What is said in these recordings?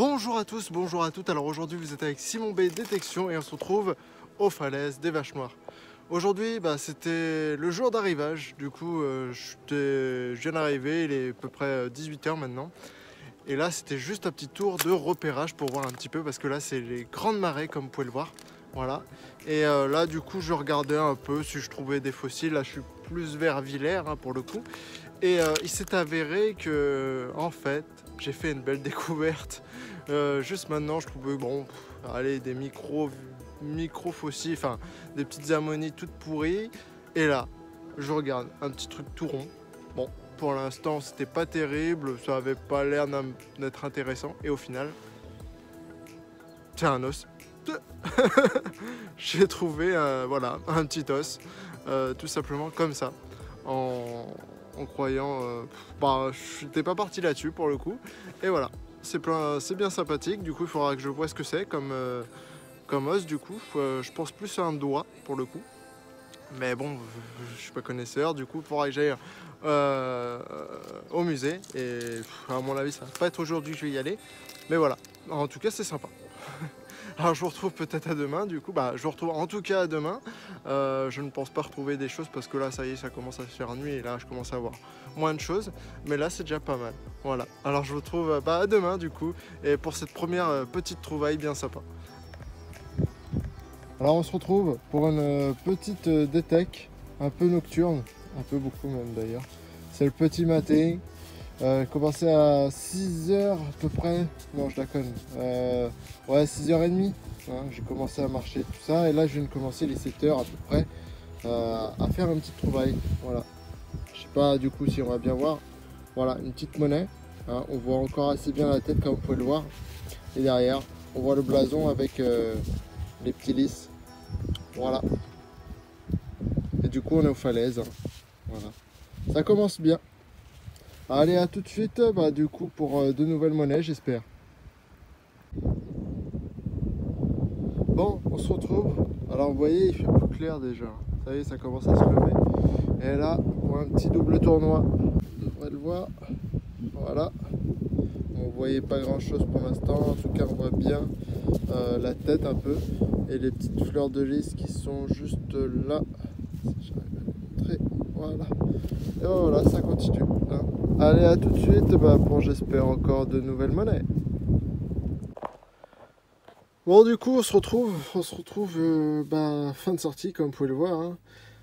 Bonjour à tous, bonjour à toutes. Alors aujourd'hui vous êtes avec Simon B Détection et on se retrouve aux falaises des Vaches Noires. Aujourd'hui c'était le jour d'arrivage, du coup je viens d'arriver, il est à peu près 18 h maintenant. Et là c'était juste un petit tour de repérage pour voir un petit peu parce que là c'est les grandes marées comme vous pouvez le voir. Voilà. Et là du coup je regardais un peu si je trouvais des fossiles. Là je suis plus vers Villers pour le coup. Et il s'est avéré que en fait j'ai fait une belle découverte. Juste maintenant je trouvais allez, des micro fossiles, enfin des petites ammonites toutes pourries. Et là je regarde un petit truc tout rond. Bon, pour l'instant c'était pas terrible, ça avait pas l'air d'être intéressant. Et au final c'est un os. J'ai trouvé voilà, un petit os, tout simplement comme ça, en croyant, je n'étais pas parti là-dessus pour le coup. Et voilà, c'est bien sympathique. Du coup il faudra que je vois ce que c'est comme os. Du coup je pense plus à un doigt pour le coup, mais bon je suis pas connaisseur. Du coup il faudra que j'aille au musée et à mon avis ça va pas être aujourd'hui que je vais y aller, mais voilà, en tout cas c'est sympa. Alors je vous retrouve peut-être à demain, du coup, je vous retrouve en tout cas à demain. Je ne pense pas retrouver des choses parce que là ça y est, ça commence à se faire nuit et là je commence à avoir moins de choses. Mais là c'est déjà pas mal. Voilà, alors je vous retrouve à demain du coup, et pour cette première petite trouvaille bien sympa. Alors on se retrouve pour une petite détec, un peu nocturne, un peu beaucoup même d'ailleurs. C'est le petit matin. Commencé à 6 h à peu près, non je déconne, ouais 6 h 30, j'ai commencé à marcher tout ça et là je viens de commencer les 7 h à peu près à faire une petite trouvaille. Voilà, je sais pas du coup si on va bien voir. Voilà, une petite monnaie, on voit encore assez bien la tête comme vous pouvez le voir, et derrière on voit le blason avec les petits lys. Voilà, et du coup on est aux falaises. Voilà, ça commence bien. Allez, à tout de suite, du coup pour de nouvelles monnaies j'espère. Bon, on se retrouve. Alors vous voyez il fait plus clair déjà. Ça y est, ça commence à se lever. Et là, on voit un petit double tournoi. Vous devrez le voir. Voilà. Bon, vous voyez pas grand chose pour l'instant. En tout cas on voit bien la tête un peu. Et les petites fleurs de lys qui sont juste là. Si j'arrive à les montrer. Voilà. Et voilà, ça continue. Allez, à tout de suite pour j'espère encore de nouvelles monnaies. Bon, du coup on se retrouve fin de sortie comme vous pouvez le voir.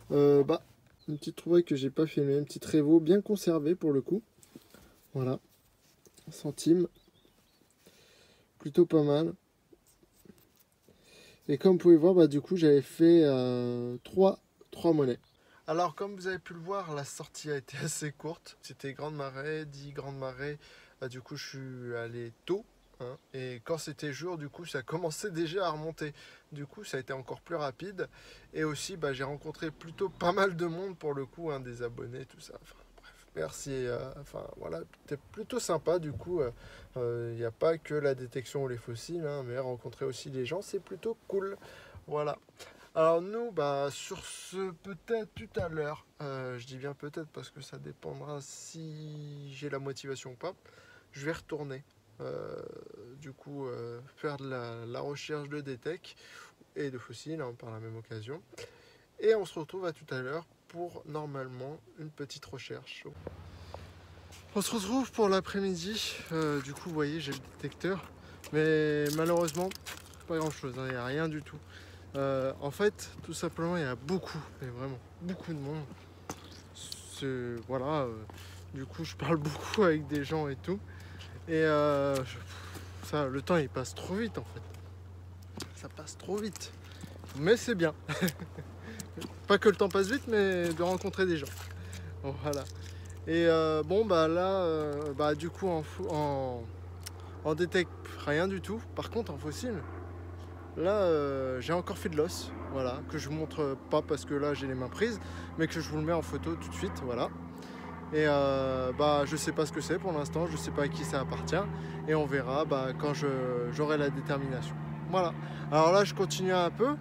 Une petite trouvaille que j'ai pas filmée, une petite révo bien conservée pour le coup. Voilà, centime, plutôt pas mal. Et comme vous pouvez voir, du coup j'avais fait 3 monnaies. Alors comme vous avez pu le voir, la sortie a été assez courte. C'était grande marée, 10 grandes marées. Du coup je suis allé tôt. Et quand c'était jour, du coup ça commençait déjà à remonter. Du coup ça a été encore plus rapide. Et aussi j'ai rencontré plutôt pas mal de monde pour le coup, des abonnés, tout ça. Enfin, bref, merci. Voilà, c'était plutôt sympa. Du coup il n'y a pas que la détection ou les fossiles, mais rencontrer aussi les gens, c'est plutôt cool. Voilà. Alors nous, sur ce, peut-être tout à l'heure, je dis bien peut-être parce que ça dépendra si j'ai la motivation ou pas, je vais retourner faire de la recherche de détec et de fossiles par la même occasion. Et on se retrouve à tout à l'heure pour normalement une petite recherche. On se retrouve pour l'après-midi. Du coup vous voyez j'ai le détecteur, mais malheureusement pas grand chose, il n'y a rien du tout. En fait, tout simplement, il y a mais vraiment beaucoup de monde. Voilà, du coup, je parle beaucoup avec des gens et tout. Et le temps, il passe trop vite, en fait. Ça passe trop vite. Mais c'est bien. Pas que le temps passe vite, mais de rencontrer des gens. Voilà. Et du coup, en détect, rien du tout. Par contre, en fossile, là, j'ai encore fait de l'os, voilà, que je vous montre pas parce que là j'ai les mains prises, mais que je vous le mets en photo tout de suite, voilà. Et je sais pas ce que c'est pour l'instant, je sais pas à qui ça appartient, et on verra quand j'aurai la détermination. Voilà. Alors là, je continue un peu,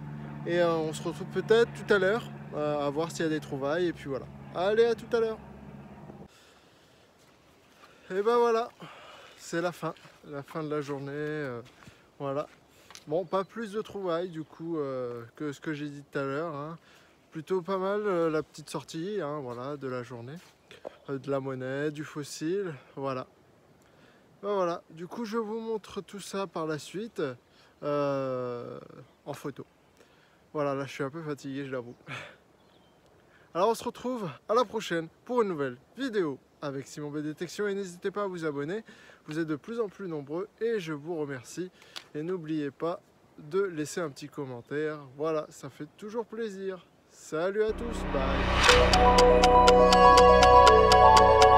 et on se retrouve peut-être tout à l'heure à voir s'il y a des trouvailles, et puis voilà. Allez, à tout à l'heure. Et voilà, c'est la fin de la journée. Voilà. Bon, pas plus de trouvailles du coup que ce que j'ai dit tout à l'heure, hein. Plutôt pas mal la petite sortie, hein, voilà, de la journée. De la monnaie, du fossile, voilà. Ben voilà, du coup je vous montre tout ça par la suite en photo. Voilà, là je suis un peu fatigué, je l'avoue. Alors on se retrouve à la prochaine pour une nouvelle vidéo avec Simon B Détection et n'hésitez pas à vous abonner, vous êtes de plus en plus nombreux et je vous remercie. Et n'oubliez pas de laisser un petit commentaire, voilà, ça fait toujours plaisir. Salut à tous, bye.